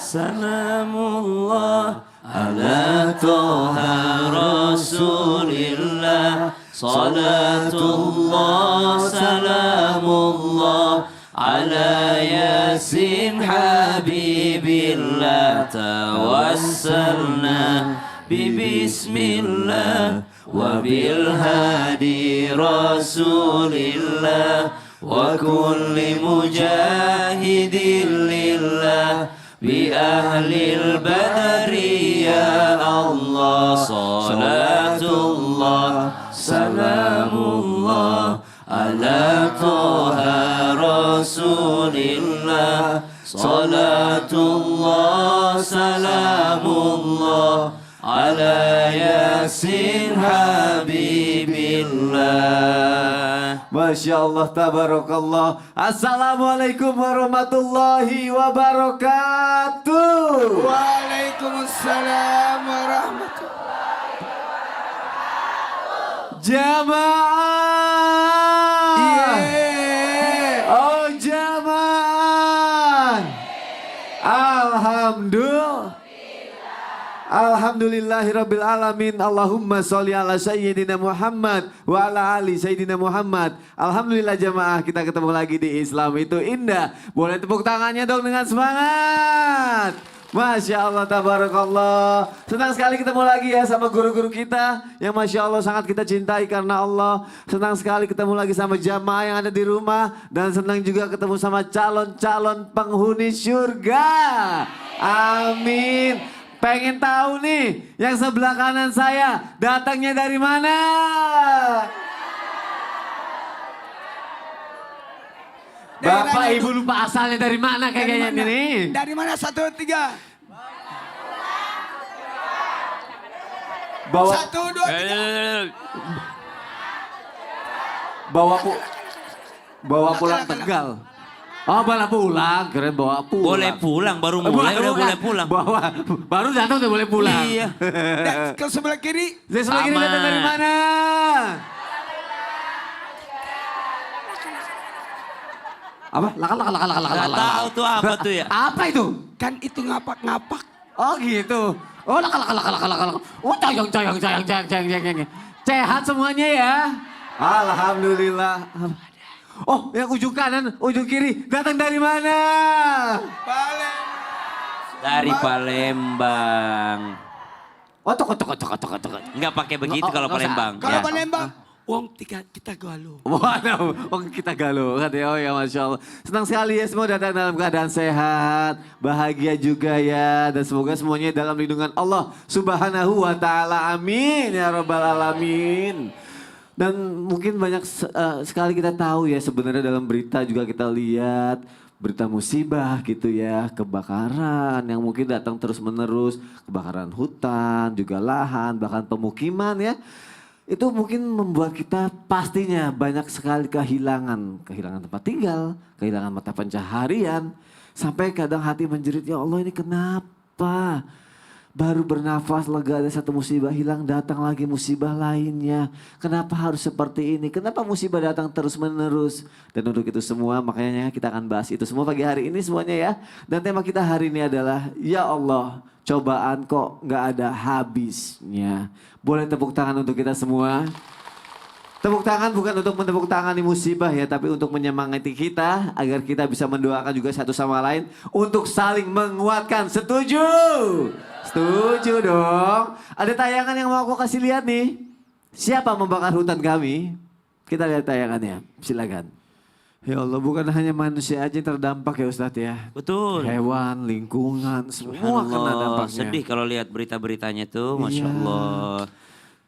Salamullah ala Toha Rasulillah. Salatullah salamullah ala Yasin Habibillah. Tawassalna bismillah wa bil hadi Rasulillah wa kulli mujahidin lillah bi ahlil badri ya Allah. Salatullah salamullah ala Toha Rasulillah. Salatullah salamullah ala Yasin Habibillah. Masya Allah, tabarakallah. Assalamualaikum warahmatullahi wabarakatuh. Waalaikumsalam warahmatullahi wabarakatuh. Jamaah. Oh jamaah. Alhamdulillahirabbil alamin. Allahumma sholli ala sayyidina Muhammad wa ala ali sayyidina Muhammad. Alhamdulillah jamaah, kita ketemu lagi di Islam itu indah. Boleh tepuk tangannya dong dengan semangat. Masya Allah, tabarakallah. Senang sekali ketemu lagi ya sama guru-guru kita yang Masya Allah sangat kita cintai karena Allah. Senang sekali ketemu lagi sama jamaah yang ada di rumah. Dan senang juga ketemu sama calon-calon penghuni surga. Amin. Pengen tahu nih yang sebelah kanan saya datangnya dari mana? Bapak Ibu lupa asalnya dari mana kayaknya ini? Dari mana? 1, 2, 3. Bawa 1, 2, 3. bawa pulang Tegal. Oh, bawa pulang, keren bawa pulang. Boleh pulang, baru mulai udah boleh pulang. Baru datang udah boleh pulang. Iya. Dan ke sebelah kiri. Dari sebelah kiri datang dari mana? Apa? Laka. Gak tahu tuh apa tuh ya. Apa itu? Kan itu ngapak-ngapak. Oh gitu. Oh laka. Oh cayang. Sehat semuanya ya? Alhamdulillah. Oh yang ujung kanan, ujung kiri datang dari mana? Dari Palembang. Oh tok. Enggak pakai begitu kalau Palembang. Kalau Ya. Palembang, uang kita galuh. Waduh, kita galuh kan ya, oh ya Masya Allah. Senang sekali ya semua datang dalam keadaan sehat, bahagia juga ya. Dan semoga semuanya dalam lindungan Allah Subhanahu wa ta'ala, amin ya rabbal alamin. Dan mungkin banyak sekali kita tahu ya sebenarnya dalam berita juga kita lihat berita musibah gitu ya, kebakaran yang mungkin datang terus menerus, kebakaran hutan, juga lahan, bahkan pemukiman ya. Itu mungkin membuat kita pastinya banyak sekali kehilangan tempat tinggal, kehilangan mata pencaharian. Sampai kadang hati menjerit, ya Allah ini kenapa? Baru bernafas lega ada satu musibah hilang, datang lagi musibah lainnya. Kenapa harus seperti ini? Kenapa musibah datang terus menerus? Dan untuk itu semua makanya kita akan bahas itu semua pagi hari ini semuanya ya. Dan tema kita hari ini adalah, ya Allah cobaan kok gak ada habisnya. Boleh tepuk tangan untuk kita semua. Tepuk tangan bukan untuk menepuk tangani musibah ya, tapi untuk menyemangati kita agar kita bisa mendoakan juga satu sama lain untuk saling menguatkan. Setuju? Setuju dong. Ada tayangan yang mau aku kasih lihat nih. Siapa membakar hutan kami? Kita lihat tayangannya. Silakan. Ya Allah, bukan hanya manusia aja yang terdampak ya Ustadz ya. Betul. Hewan, lingkungan, semua kena dampaknya. Sedih kalau lihat berita-beritanya tuh, Masya Iya. Allah.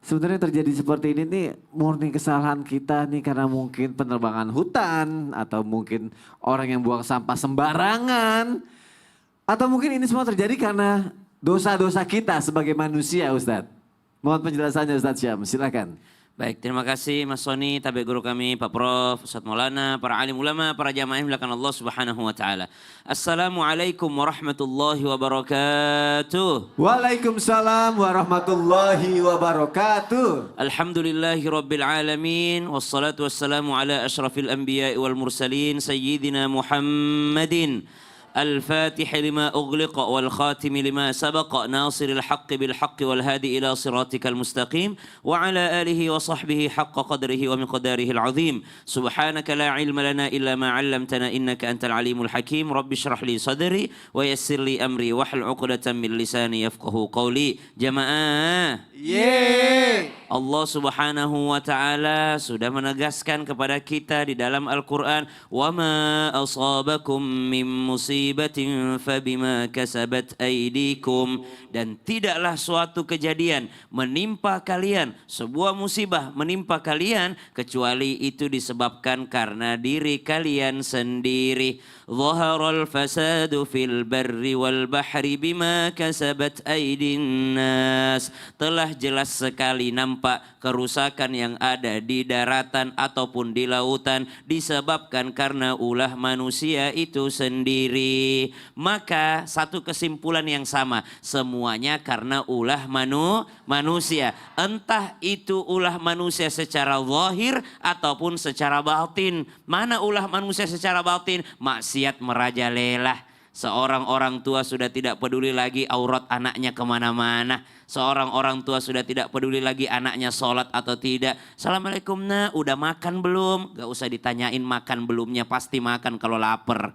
Sebenarnya terjadi seperti ini nih murni kesalahan kita nih karena mungkin penerbangan hutan atau mungkin orang yang buang sampah sembarangan. Atau mungkin ini semua terjadi karena dosa-dosa kita sebagai manusia Ustadz. Mohon penjelasannya Ustadz Syam, silakan. Baik, terima kasih Mas Soni, tabe guru kami, Pak Prof, Ustadz Maulana, para alim ulama, para jamaah yang dimuliakan Allah Subhanahu wa taala. Assalamualaikum warahmatullahi wabarakatuh. Waalaikumsalam warahmatullahi wabarakatuh. Alhamdulillahi rabbil alamin, wassalatu wassalamu ala asyrafil anbiya'i wal mursalin, sayyidina Muhammadin الفاتح لما أغلق والخاتم لما سبق ناصر الحق بالحق والهادي إلى صراطك المستقيم وعلى آله وصحبه حق قدره ومقداره العظيم سبحانك لا علم لنا إلا ما علمتنا إنك أنت العليم الحكيم رب اشرح لي صدري ويسر لي أمري واحلل عقدة من لساني يفقه قولي جماعة. Allah Subhanahu wa taala sudah menegaskan kepada kita di dalam Al-Qur'an, "Wa ma asabakum min musibatin fabima kasabat aydikum." Dan tidaklah suatu kejadian menimpa kalian, sebuah musibah menimpa kalian kecuali itu disebabkan karena diri kalian sendiri. Zaharal fasadu fil barri wal bahri bima kasabat aydin nas. Telah jelas sekali nampak kerusakan yang ada di daratan ataupun di lautan disebabkan karena ulah manusia itu sendiri. Maka satu kesimpulan yang sama, semuanya karena ulah manusia. Entah itu ulah manusia secara zahir ataupun secara batin. Mana ulah manusia secara batin? Maksiat merajalela. Seorang orang tua sudah tidak peduli lagi aurat anaknya kemana-mana. Seorang orang tua sudah tidak peduli lagi anaknya sholat atau tidak. Assalamualaikum nak, udah makan belum? Gak usah ditanyain makan belumnya, pasti makan kalau lapar.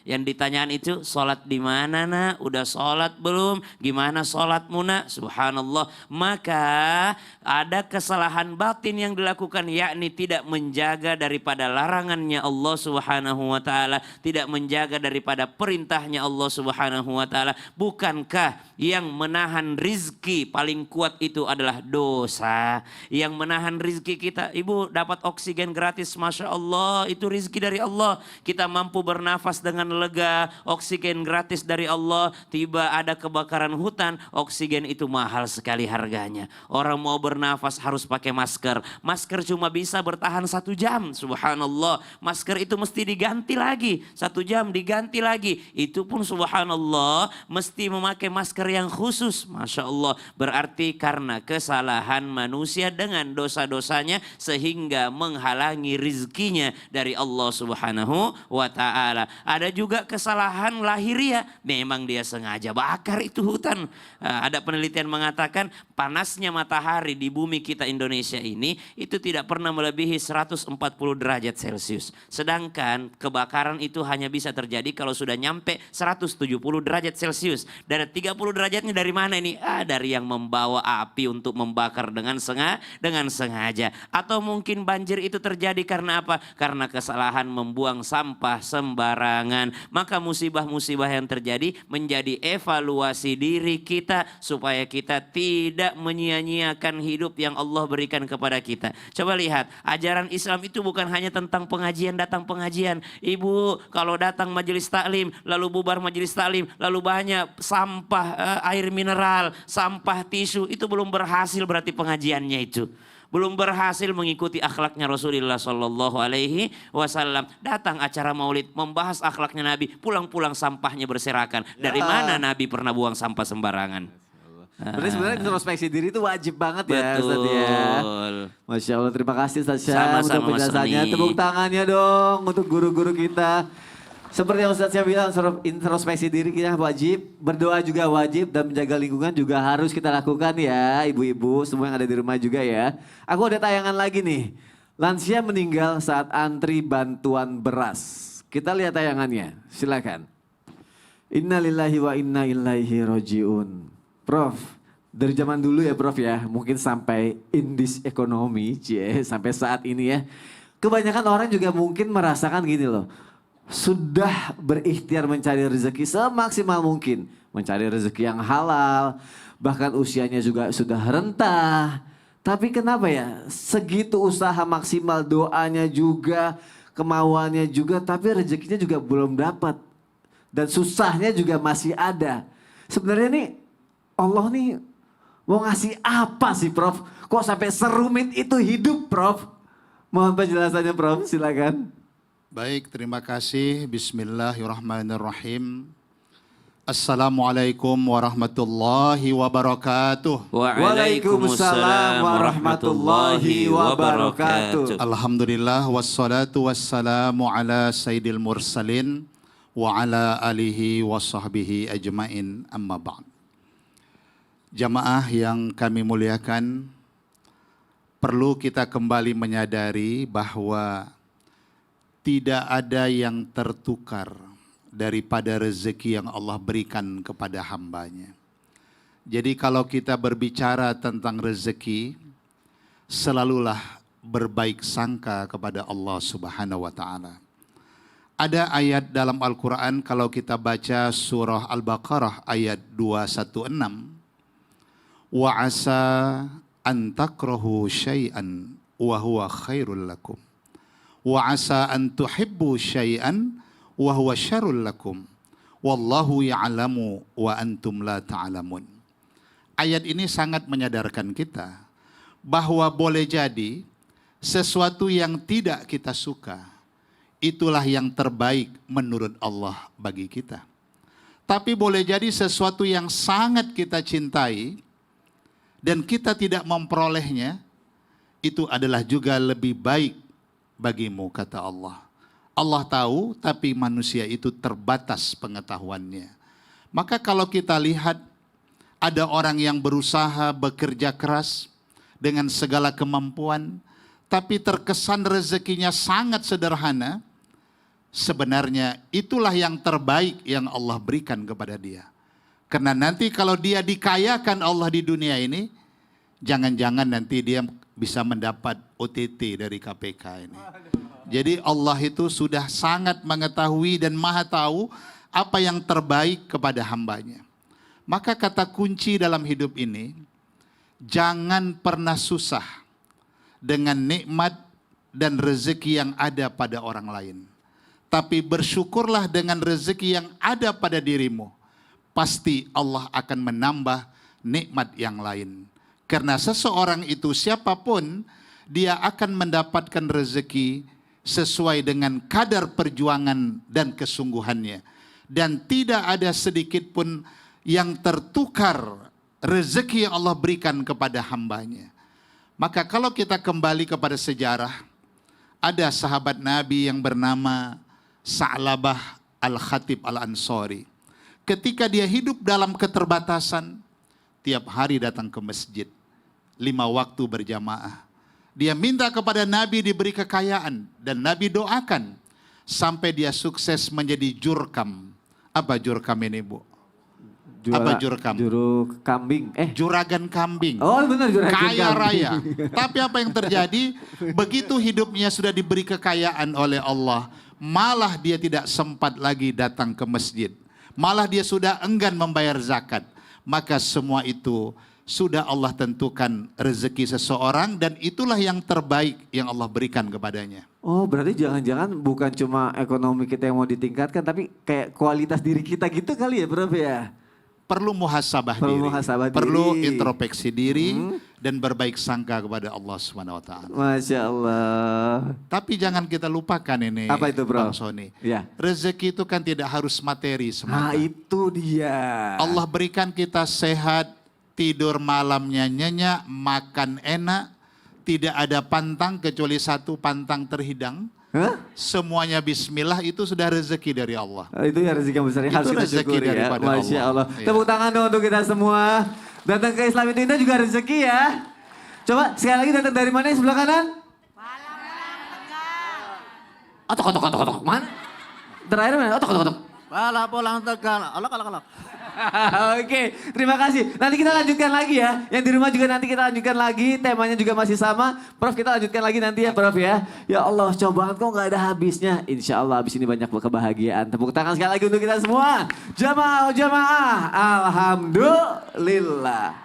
Yang ditanyaan itu sholat di mana nak? Udah sholat belum? Gimana sholatmu nak? Subhanallah. Maka ada kesalahan batin yang dilakukan, yakni tidak menjaga daripada larangannya Allah Subhanahu wa taala, tidak menjaga daripada perintahnya Allah Subhanahu wa taala. Bukankah yang menahan rizki paling kuat itu adalah dosa? Yang menahan rizki kita, ibu dapat oksigen gratis, Masya Allah, itu rizki dari Allah. Kita mampu bernafas dengan lega, oksigen gratis dari Allah. Tiba ada kebakaran hutan, oksigen itu mahal sekali harganya. Orang mau bernafas harus pakai masker. Masker cuma bisa bertahan 1 jam, subhanallah. Masker itu mesti diganti lagi, 1 jam diganti lagi. Itu pun subhanallah mesti memakai masker yang khusus, Masya Allah. Berarti karena kesalahan manusia dengan dosa-dosanya sehingga menghalangi rizkinya dari Allah Subhanahu wa ta'ala. Ada juga kesalahan lahiriah, memang dia sengaja bakar itu hutan. Ada penelitian mengatakan panasnya matahari di bumi kita Indonesia ini itu tidak pernah melebihi 140 derajat Celcius. Sedangkan kebakaran itu hanya bisa terjadi kalau sudah nyampe 170 derajat Celcius. Dan 30 derajatnya dari mana ini? Dari yang membawa api untuk membakar dengan sengaja. Atau mungkin banjir itu terjadi karena apa? Karena kesalahan membuang sampah sembarangan. Maka musibah-musibah yang terjadi menjadi evaluasi diri kita supaya kita tidak menyia-nyiakan hidup yang Allah berikan kepada kita. Coba lihat, ajaran Islam itu bukan hanya tentang pengajian, datang pengajian. Ibu kalau datang majelis taklim, lalu bubar majelis taklim, lalu banyak sampah air mineral, sampah tisu, itu belum berhasil berarti pengajiannya itu. Belum berhasil mengikuti akhlaknya Rasulullah Sallallahu Alaihi Wasallam. Datang acara maulid membahas akhlaknya Nabi, pulang-pulang sampahnya berserakan. Dari mana Nabi pernah buang sampah sembarangan? Berarti sebenarnya introspeksi diri itu wajib banget ya Betul. Ustaz ya. Masya Allah, terima kasih Ustaz Syam Sama-sama, untuk Mas penjelasannya. Roni. Tepuk tangannya dong untuk guru-guru kita. Seperti yang Ustaz Syam bilang, introspeksi diri kita wajib, berdoa juga wajib, dan menjaga lingkungan juga harus kita lakukan ya ibu-ibu, semua yang ada di rumah juga ya. Aku ada tayangan lagi nih, lansia meninggal saat antri bantuan beras. Kita lihat tayangannya, silakan. Innalillahi wa inna ilaihi roji'un. Prof, dari zaman dulu ya Prof ya, mungkin sampai in this economy, sampai saat ini ya. Kebanyakan orang juga mungkin merasakan gini loh. Sudah berikhtiar mencari rezeki semaksimal mungkin. Mencari rezeki yang halal. Bahkan usianya juga sudah rentah. Tapi kenapa ya segitu usaha maksimal, doanya juga, kemauannya juga, tapi rezekinya juga belum dapat. Dan susahnya juga masih ada. Sebenarnya nih Allah nih mau ngasih apa sih Prof? Kok sampai serumit itu hidup Prof? Mohon penjelasannya Prof, silakan. Baik, terima kasih. Bismillahirrahmanirrahim. Assalamualaikum warahmatullahi wabarakatuh. Waalaikumsalam warahmatullahi wabarakatuh. Alhamdulillah wassalatu wassalamu ala sayyidil mursalin wa ala alihi wa sahbihi ajmain amma ba'd. Jamaah yang kami muliakan, perlu kita kembali menyadari bahwa tidak ada yang tertukar daripada rezeki yang Allah berikan kepada hambanya. Jadi kalau kita berbicara tentang rezeki, selalulah berbaik sangka kepada Allah Subhanahu wa Ta'ala. Ada ayat dalam Al-Quran kalau kita baca surah Al-Baqarah ayat 216. Wa asa an takrahu syai'an wa huwa khairul lakum. Wa asa an tuhibbu syai'an wa huwa syarrul lakum. Wallahu ya'lamu wa antum la ta'lamun. Ayat ini sangat menyadarkan kita bahwa boleh jadi sesuatu yang tidak kita suka, itulah yang terbaik menurut Allah bagi kita. Tapi boleh jadi sesuatu yang sangat kita cintai dan kita tidak memperolehnya, itu adalah juga lebih baik bagimu, kata Allah. Allah tahu, tapi manusia itu terbatas pengetahuannya. Maka kalau kita lihat ada orang yang berusaha bekerja keras dengan segala kemampuan, tapi terkesan rezekinya sangat sederhana, sebenarnya itulah yang terbaik yang Allah berikan kepada dia. Karena nanti kalau dia dikayakan Allah di dunia ini, jangan-jangan nanti dia bisa mendapat OTT dari KPK ini. Jadi Allah itu sudah sangat mengetahui dan maha tahu apa yang terbaik kepada hambanya. Maka kata kunci dalam hidup ini, jangan pernah susah dengan nikmat dan rezeki yang ada pada orang lain. Tapi bersyukurlah dengan rezeki yang ada pada dirimu. Pasti Allah akan menambah nikmat yang lain. Karena seseorang itu siapapun, dia akan mendapatkan rezeki sesuai dengan kadar perjuangan dan kesungguhannya. Dan tidak ada sedikit pun yang tertukar rezeki yang Allah berikan kepada hambanya. Maka kalau kita kembali kepada sejarah, ada sahabat Nabi yang bernama Sa'labah Al-Khatib Al-Ansari. Ketika dia hidup dalam keterbatasan, tiap hari datang ke masjid, 5 waktu berjamaah. Dia minta kepada Nabi diberi kekayaan, dan Nabi doakan sampai dia sukses menjadi jurkam. Apa jurkam ini, Bu? Apa jurkam? Juru kambing. Juragan kambing. Oh benar, juragan Kaya kambing. raya. Tapi apa yang terjadi? Begitu hidupnya sudah diberi kekayaan oleh Allah, malah dia tidak sempat lagi datang ke masjid. Malah dia sudah enggan membayar zakat. Maka semua itu sudah Allah tentukan rezeki seseorang, dan itulah yang terbaik yang Allah berikan kepadanya. Oh berarti jangan-jangan bukan cuma ekonomi kita yang mau ditingkatkan, tapi kayak kualitas diri kita gitu kali ya, Prof ya? Perlu muhasabah Perlu diri, muhasabah perlu diri. introspeksi diri dan berbaik sangka kepada Allah Subhanahu wa Ta'ala. Masya Allah. Tapi jangan kita lupakan ini, Apa itu, Bro? Bang Sony. Ya. Rezeki itu kan tidak harus materi Nah semata. itu dia. Allah berikan kita sehat, tidur malamnya nyenyak, makan enak, tidak ada pantang kecuali satu pantang terhidang. Hah? Semuanya bismillah, itu sudah rezeki dari Allah. Itu ya rezeki yang besar yang harus Itu kita rezeki syukuri ya. daripada Masya Allah. Allah. Iya. Tepuk tangan dong untuk kita semua. Datang ke Islam itu indah juga rezeki ya. Coba sekali lagi, datang dari mana yang sebelah kanan? Otok. Mana? Terakhir mana? Otok. Pala polang tegal. Alak. Oke, terima kasih. Nanti kita lanjutkan lagi ya. Yang di rumah juga nanti kita lanjutkan lagi. Temanya juga masih sama. Prof, kita lanjutkan lagi nanti ya, Prof ya. Ya Allah, cobaan kok nggak ada habisnya. Insya Allah habis ini banyak kebahagiaan. Tepuk tangan sekali lagi untuk kita semua. Jamaah. Alhamdulillah.